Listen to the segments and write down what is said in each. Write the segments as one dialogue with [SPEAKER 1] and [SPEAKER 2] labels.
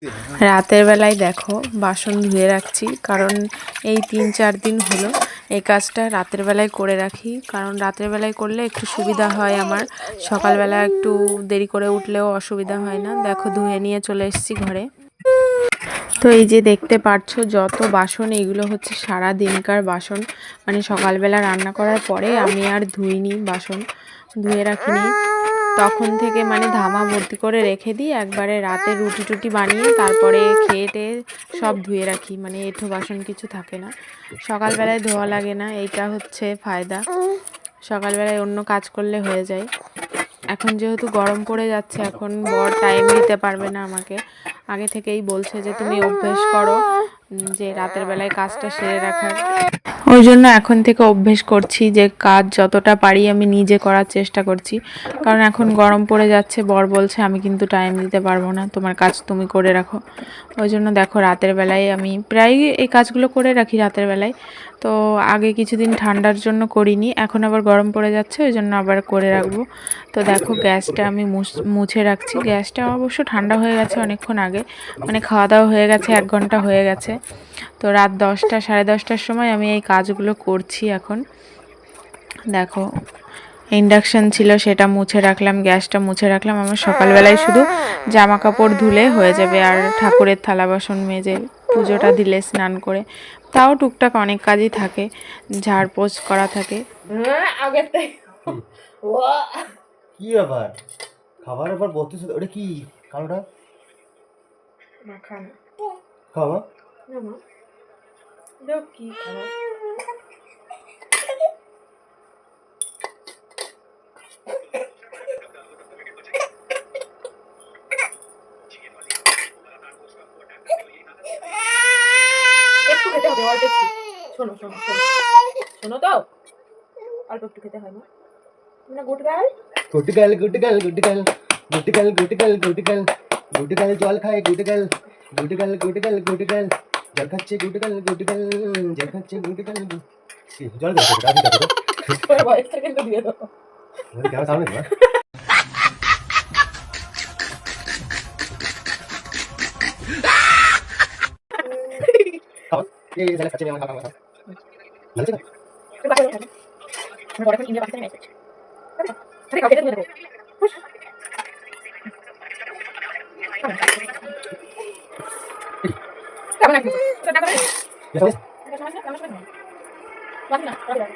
[SPEAKER 1] রাতের বেলায় দেখো বাসন ধুয়ে রাখছি, কারণ এই 3-4 দিন হলো এই কাজটা রাতের বেলায় করে রাখি। কারণ রাতের বেলায় করলে একটু সুবিধা হয় আমার, সকালবেলা একটু দেরি করে উঠলেও অসুবিধা হয় না। দেখো ধুয়ে নিয়ে চলে এসেছি ঘরে। তো এই যে দেখতে পাচ্ছ যত বাসন, এইগুলো হচ্ছে সারা দিনকার বাসন, মানে সকালবেলা রান্না করার পরে আমি আর ধুইনি, বাসন ধুয়ে রাখিনি। তখন থেকে মানে ধামা ভর্তি করে রেখে দিই, একবারে রাতে রুটি টুটি বানিয়ে তারপরে খেয়ে টেয়ে সব ধুয়ে রাখি, মানে এঁঠো বাসন কিছু থাকে না, সকালবেলায় ধোয়া লাগে না। এইটা হচ্ছে ফায়দা, সকালবেলায় অন্য কাজ করলে হয়ে যায়। এখন যেহেতু গরম পড়ে যাচ্ছে, এখন বর টাইম দিতে পারবে না আমাকে, আগে থেকেই বলছে যে তুমি অভ্যেস করো যে রাতের বেলায় কাজটা সেরে রাখার। ওই জন্য এখন থেকে অভ্যেস করছি যে কাজ যতটা পারি আমি নিজে করার চেষ্টা করছি। কারণ এখন গরম পড়ে যাচ্ছে, বর বলছে আমি কিন্তু টাইম দিতে পারবো না, তোমার কাজ তুমি করে রাখো। ওই জন্য দেখো রাতের বেলায় আমি প্রায় এই কাজগুলো করে রাখি রাতের বেলায়। তো আগে কিছুদিন ঠান্ডার জন্য করিনি, এখন আবার গরম পড়ে যাচ্ছে, ওই জন্য আবার করে রাখবো। তো দেখো গ্যাসটা আমি মুছে রাখছি। গ্যাসটা অবশ্য ঠান্ডা হয়ে গেছে অনেকক্ষণ আগে, মানে খাওয়া দাওয়া হয়ে গেছে 1 ঘন্টা হয়ে গেছে। তো রাত 10টা 10:30টার সময় আমি এই কাজগুলো করছি। এখন দেখো ইন্ডাকশান ছিল, সেটা মুছে রাখলাম, গ্যাসটা মুছে রাখলাম। আমার সকালবেলায় শুধু জামা কাপড় ধুলে হয়ে যাবে, আর ঠাকুরের থালা বাসন মেজে পুজোটা দিলে স্নান করে। তাও টুকটাক অনেক কাজই থাকে, ঝাড়পোছ করা থাকে।
[SPEAKER 2] কি ব্যাপার? খাবারের পর বলতেছ ওটা কি কালোটা?
[SPEAKER 1] মাখানা
[SPEAKER 2] খাওয়া
[SPEAKER 1] না মা, দেখ কি খাবার। একটু খেতে হবে, অল্প একটু। শোনো শোনো শোনো শোনো, তো অল্প একটু খেতে হয় না। গুটগাল
[SPEAKER 2] গুটিকাল গুটিকাল গুটিকাল গুটিকাল গুটিকাল গুটিকাল গুটিকাল জল খায় গুটিকাল গুটিকাল গুটিকাল গুটিকাল জল খাচ্ছে গুটিকাল গুটিকাল জল খাচ্ছে গুটিকাল জল খাচ্ছে রাজি খাচ্ছে
[SPEAKER 1] তোর বয়সটা কিন্তু দিয়ে দাও।
[SPEAKER 2] কেমন সামনে না এই জল খাচ্ছে আমার খাওয়া ভালো আছে
[SPEAKER 1] তোর বাবা খাবে। আমার বড় এখন ইন্ডিয়া পাকিস্তানে ম্যাচ হচ্ছে। আরে কাউকে দিয়ে দেবো। খুশ। কেমন লাগছে? সেটা করে।
[SPEAKER 2] কেমন
[SPEAKER 1] বাকি না, বাকি না।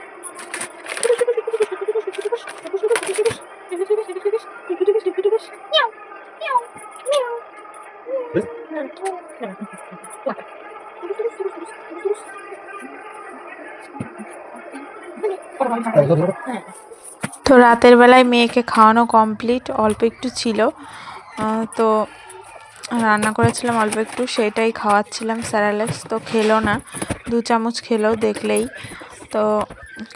[SPEAKER 1] তো রাতের বেলায় মেয়েকে খাওয়ানো কমপ্লিট, অল্প একটু ছিল, তো রান্না করেছিলাম অল্প একটু, সেটাই খাওয়াচ্ছিলাম স্যারালেক্স। তো খেলো না, 2 চামচ খেলো দেখলেই। তো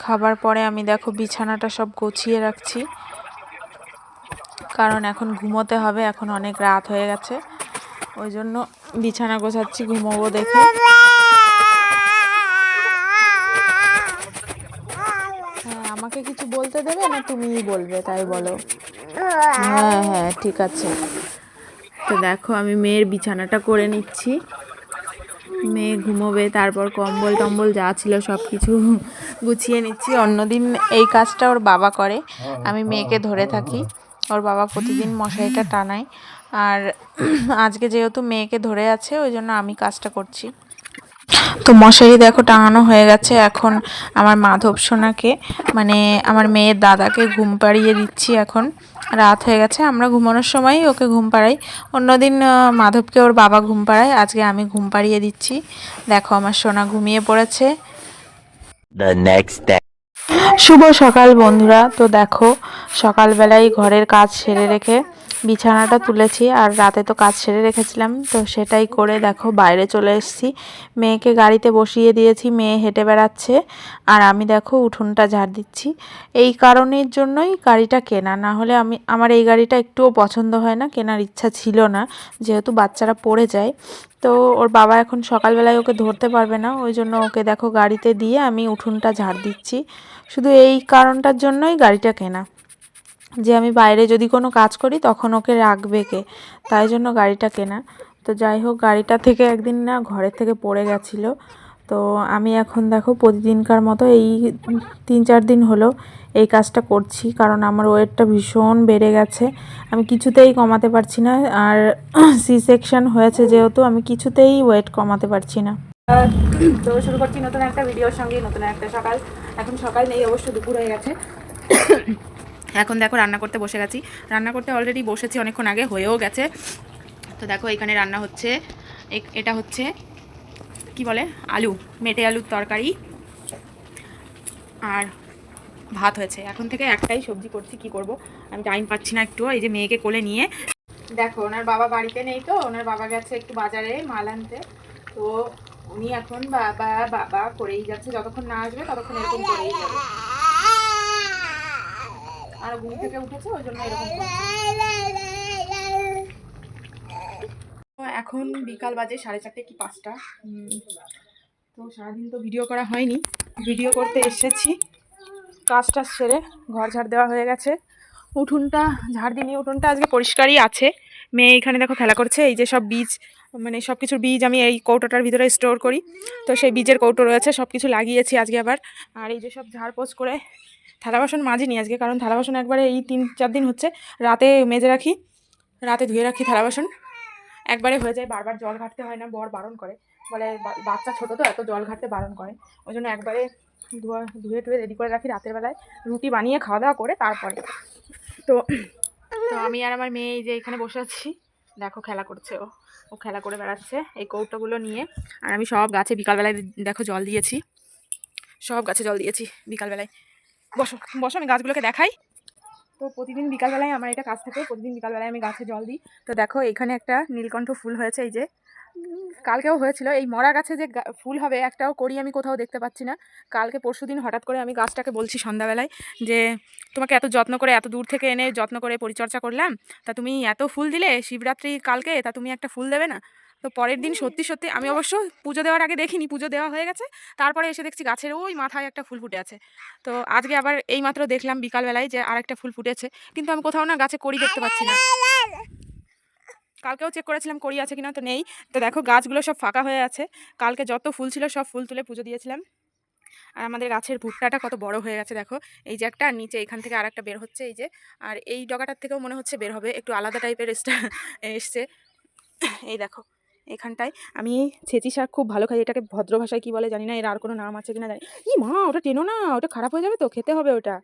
[SPEAKER 1] খাবার পরে আমি দেখো বিছানাটা সব গুছিয়ে রাখছি, কারণ এখন ঘুমোতে হবে, এখন অনেক রাত হয়ে গেছে, ওই জন্য বিছানা গোছাচ্ছি ঘুমোবো দেখে। হ্যাঁ, আমাকে কিছু বলতে দেবে না তুমিই বলবে, তাই বলো। হ্যাঁ হ্যাঁ ঠিক আছে। তো দেখো আমি মেয়ের বিছানাটা করে নিচ্ছি, মেয়ে ঘুমোবে, তারপর কম্বল টম্বল যা ছিল সব কিছু গুছিয়ে নিচ্ছি। অন্যদিন এই কাজটা ওর বাবা করে, আমি মেয়েকে ধরে থাকি, ওর বাবা প্রতিদিন মশারিটা টানায়। আর আজকে যেহেতু মেয়েকে ধরে আছে, ওই জন্য আমি কাজটা করছি। তো মশারি দেখো টাঙানো হয়ে গেছে। এখন আমার মাধব সোনাকে, মানে আমার মেয়ের দাদাকে ঘুম পাড়িয়ে দিচ্ছি। এখন রাত হয়ে গেছে, আমরা ঘুমানোর সময়ই ওকে ঘুম পাড়াই। অন্যদিন মাধবকে ওর বাবা ঘুম পাড়ায়, আজকে আমি ঘুম পাড়িয়ে দিচ্ছি। দেখো আমার সোনা ঘুমিয়ে পড়েছে। শুভ সকাল বন্ধুরা। তো দেখো সকালবেলায় ঘরের কাজ সেরে রেখে বিছানাটা তুলেছি, আর রাতে তো কাজ সেরে রেখেছিলাম, তো সেটাই করে দেখো বাইরে চলে এসেছি। মেয়েকে গাড়িতে বসিয়ে দিয়েছি, মেয়ে হেঁটে বেড়াচ্ছে, আর আমি দেখো উঠোনটা ঝাড় দিচ্ছি। এই কারণের জন্যই গাড়িটা কেনা, না হলে আমার এই গাড়িটা একটুও পছন্দ হয় না, কেনার ইচ্ছা ছিল না, যেহেতু বাচ্চারা পড়ে যায়। তো ওর বাবা এখন সকালবেলায় ওকে ধরতে পারবে না, ওই জন্য ওকে দেখো গাড়িতে দিয়ে আমি উঠোনটা ঝাড় দিচ্ছি। শুধু এই কারণটার জন্যই গাড়িটা কেনা, যে আমি বাইরে যদি কোনো কাজ করি তখন ওকে রাখবে কে, তাই জন্য গাড়িটা কেনা। তো যাই হোক, গাড়িটা থেকে একদিন না ঘরের থেকে পড়ে গেছিলো। তো আমি এখন দেখো প্রতিদিনকার মতো এই 3-4 দিন হলো এই কাজটা করছি, কারণ আমার ওয়েটটা ভীষণ বেড়ে গেছে। আমি কিছুতেই কমাতে পারছি না, আর সি সেকশন হয়েছে যেহেতু আমি কিছুতেই ওয়েট কমাতে পারছি না। তো শুরু করছি নতুন একটা ভিডিওর সঙ্গে, নতুন একটা সকাল। এখন সকাল নেই, অবশ্য দুপুর হয়ে গেছে। এখন দেখো রান্না করতে বসে গেছি। রান্না করতে অলরেডি বসেছি অনেকক্ষণ আগে, হয়েও গেছে। তো দেখো এখানে রান্না হচ্ছে, এটা হচ্ছে কি বলে, আলু, মেটে আলুর তরকারি আর ভাত হয়েছে। এখন থেকে একটাই সবজি করছি, কি করব আমি টাইম পাচ্ছি না একটু। এই যে মেয়েকে কোলে নিয়ে, দেখো ওনার বাবা বাড়িতে নেই, তো ওনার বাবা গেছে একটু বাজারে মাল আনতে। তো উনি এখন বাবা বাবা করেই যাচ্ছে, যতক্ষণ না আসবে ততক্ষণ এরকম করেই যাবে। আর ঘুম থেকে উঠেছে ওই জন্য এরকম এখন বিকাল বাজে 4:30 কি 5টা। তো সারাদিন তো ভিডিও করা হয়নি, ভিডিও করতে এসেছি। কাজটা সেরে ঘর ঝাড় দেওয়া হয়ে গেছে, উঠোনটা ঝাড় দিইনি, উঠোনটা আজকে পরিষ্কারই আছে। মেয়ে এখানে দেখো খেলা করছে। এই যে সব বীজ, মানে সব কিছুর বীজ আমি এই কৌটোটার ভিতরে স্টোর করি, তো সেই বীজের কৌটো রয়েছে, সব কিছু লাগিয়েছি আজকে আবার। আর এই যে সব ঝাড়পোছ করে, থালা বাসন মাজিনি আজকে, কারণ থালা বাসন একবারে এই 3-4 দিন হচ্ছে রাতে মেজে রাখি, রাতে ধুয়ে রাখি থালা বাসন, একবারে হয়ে যায়। বারবার জল ঘাটতে হয় না, বর বারণ করে, বলে বাচ্চা ছোটো তো এত জল ঘাটতে বারণ করে, ওই জন্য একবারে ধুয়ে টুয়ে রেডি করে রাখি রাতের বেলায়, রুটি বানিয়ে খাওয়া দাওয়া করে তারপরে। তো তো আমি আর আমার মেয়ে এই যে এখানে বসে আছি, দেখো খেলা করছে, ও খেলা করে বেড়াচ্ছে এই কৌটোগুলো নিয়ে। আর আমি সব গাছে বিকালবেলায় দেখো জল দিয়েছি, সব গাছে জল দিয়েছি বিকালবেলায়। বসো বসো, আমি গাছগুলোকে দেখাই। তো প্রতিদিন বিকালবেলায় আমার এটা কাজ থাকে, প্রতিদিন বিকালবেলায় আমি গাছে জল দিই। তো দেখো এখানে একটা নীলকণ্ঠ ফুল হয়েছে, এই যে কালকেও হয়েছিল। এই মরা গাছে যে ফুল হবে একটাও করি আমি কোথাও দেখতে পাচ্ছি না। কালকে পরশুদিন হঠাৎ করে আমি গাছটাকে বলছি সন্ধ্যাবেলায় যে তোমাকে এত যত্ন করে, এত দূর থেকে এনে যত্ন করে পরিচর্যা করলাম, তা তুমি এত ফুল দিলে শিবরাত্রি কালকে, তা তুমি একটা ফুল দেবে না? তো পরের দিন সত্যি সত্যি আমি অবশ্য পুজো দেওয়ার আগে দেখিনি, পুজো দেওয়া হয়ে গেছে, তারপরে এসে দেখছি গাছের ওই মাথায় একটা ফুল ফুটে আছে। তো আজকে আবার এইমাত্র দেখলাম বিকালবেলায় যে আরেকটা ফুল ফুটেছে, কিন্তু আমি কোথাও না গাছে করি দেখতে পাচ্ছি না। কালকেও চেক করেছিলাম করি আছে কিনা, তো নেই। তো দেখো গাছগুলো সব ফাঁকা হয়ে আছে, কালকে যত ফুল ছিল সব ফুল তুলে পুজো দিয়েছিলাম। আর আমাদের গাছের ভুট্টাটা কত বড় হয়ে গেছে দেখো, এই যে একটা, নিচে এখান থেকে আরেকটা বের হচ্ছে, এই যে। আর এই ডগাটার থেকেও মনে হচ্ছে বের হবে, একটু আলাদা টাইপের এসছে। এই দেখো এখানটায় আমি ছেঁচি শাক খুব ভালো খাই, এটাকে ভদ্র ভাষায় কী বলে জানি না, এর আর কোনো নাম আছে কিনা জানি। ই মা, ওটা টেনো না, ওটা খারাপ হয়ে যাবে, তো খেতে হবে ওটা।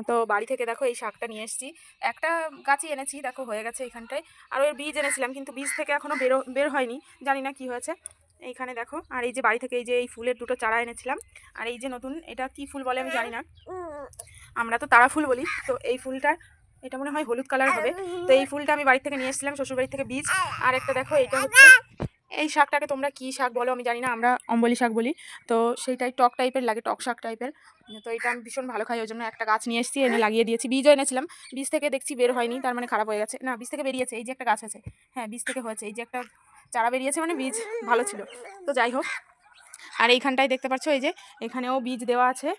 [SPEAKER 1] তো বাড়ি থেকে দেখো এই শাকটা নিয়ে এসেছি, একটা গাছই এনেছি, দেখো হয়ে গেছে এখানটায়। আর ওর বীজ এনেছিলাম, কিন্তু বীজ থেকে এখনও বের হয়নি, জানি না কি হয়েছে। এইখানে দেখো, আর এই যে বাড়ি থেকে এই যে এই ফুলের দুটো চারা এনেছিলাম। আর এই যে নতুন, এটা কি ফুল বলে আমি জানি না, আমরা তো তারা ফুল বলি। তো এই ফুলটা, এটা মনে হয় হলুদ কালার হবে। তো এই ফুলটা আমি বাড়ি থেকে নিয়ে এসেছিলাম, শ্বশুরবাড়ি থেকে বীজ। আর একটা দেখো, এটা হচ্ছে, এই শাকটাকে তোমরা কি শাক বলো আমি জানি না, আমরা অম্বলি শাক বলি। তো সেইটাই টক টাইপের লাগে, টক শাক টাইপের। তো এটা আমি ভীষণ ভালো খাই, ওই জন্য একটা গাছ নিয়ে এসেছি, এনে লাগিয়ে দিয়েছি। বীজও এনেছিলাম, বীজ থেকে দেখছি বের হয়নি, তার মানে খারাপ হয়ে গেছে। না, বীজ থেকে বেরিয়েছে, এই যে একটা গাছ আছে, হ্যাঁ বীজ থেকে হয়েছে, এই যে একটা চারা বেরিয়েছে, মানে বীজ ভালো ছিল। তো যাই হোক, আর এইখানটায় দেখতে পাচ্ছ এই যে এখানেও বীজ দেওয়া আছে,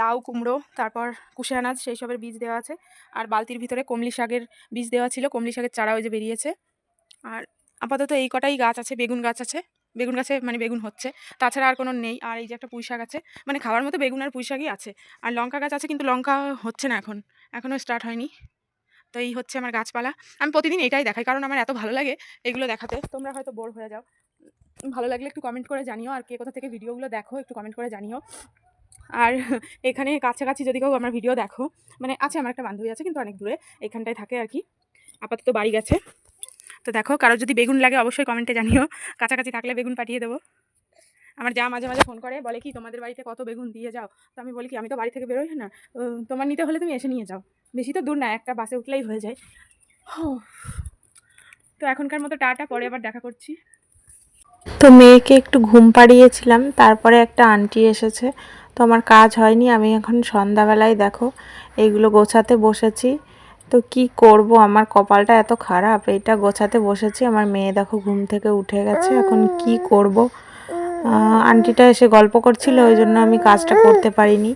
[SPEAKER 1] লাউ, কুমড়ো, তারপর কুশে আনাজ, সেই সবের বীজ দেওয়া আছে। আর বালতির ভিতরে কমলি শাকের বীজ দেওয়া ছিল, কমলি শাকের চারা ওই যে বেরিয়েছে। আর আপাতত এই কটাই গাছ আছে, বেগুন গাছ আছে, বেগুন গাছে মানে বেগুন হচ্ছে, তাছাড়া আর কোনো নেই। আর এই যে একটা পুঁই শাক আছে, মানে খাওয়ার মতো বেগুন আর পুঁই শাকই আছে। আর লঙ্কা গাছ আছে, কিন্তু লঙ্কা হচ্ছে না, এখনও স্টার্ট হয়নি। তো এই হচ্ছে আমার গাছপালা। আমি প্রতিদিন এটাই দেখাই, কারণ আমার এত ভালো লাগে এগুলো দেখাতে। তোমরা হয়তো বোর হয়ে যাও, ভালো লাগলে একটু কমেন্ট করে জানিও, আর কে কোথা থেকে ভিডিওগুলো দেখো একটু কমেন্ট করে জানিও। আর এখানে কাছাকাছি যদি কেউ আমার ভিডিও দেখো, মানে আছে, আমার একটা বান্ধবী আছে কিন্তু অনেক দূরে, এখানটায় থাকে আর কি, আপাতত বাড়ি গেছে। তো দেখো কারোর যদি বেগুন লাগে অবশ্যই কমেন্টে জানিও, কাছাকাছি থাকলে বেগুন পাঠিয়ে দেবো। আমার যা মাঝে মাঝে ফোন করে, বলে কি তোমাদের বাড়িতে কত বেগুন দিয়ে যাও। তো আমি বলি কি, আমি তো বাড়ি থেকে বেরোই না, তোমার নিতে হলে তুমি এসে নিয়ে যাও, বেশি তো দূর না, একটা বাসে উঠলেই হয়ে যায়। তো এখনকার মতো টাটা, পরে আবার দেখা করছি। তো মেয়েকে একটু ঘুম পাড়িয়েছিলাম, তারপরে একটা আন্টি এসেছে, তো আমার কাজ হয়নি। আমি এখন সন্ধ্যাবেলায় দেখো এইগুলো গোছাতে বসেছি। তো কি করব, আমার কপালটা এত খারাপ, এটা গোছাতে বসেছি, আমার মেয়ে দেখো ঘুম থেকে উঠে গেছে, এখন কি করব। আন্টিটা এসে গল্প করছিল, ওই জন্য আমি কাজটা করতে পারিনি।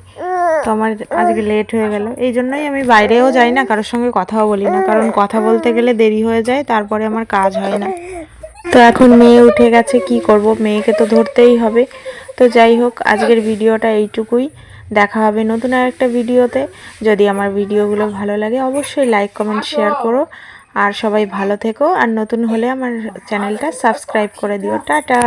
[SPEAKER 1] তো আমার আজকে লেট হয়ে গেল, এই জন্যই আমি বাইরেও যাই না, কারোর সঙ্গে কথাও বলি না, কারণ কথা বলতে গেলে দেরি হয়ে যায়, তারপরে আমার কাজ হয় না। তো এখন মেয়ে উঠে গেছে, কি করব, মেয়েকে তো ধরতেই হবে। তো যাই হোক, আজকের ভিডিওটা এইটুকুই। দেখা হবে নতুন আরেকটা ভিডিওতে। যদি আমার ভিডিওগুলো ভালো লাগে অবশ্যই লাইক কমেন্ট শেয়ার করো। আর সবাই ভালো থেকো, আর নতুন হলে আমার চ্যানেলটা সাবস্ক্রাইব করে দিও। টাটা।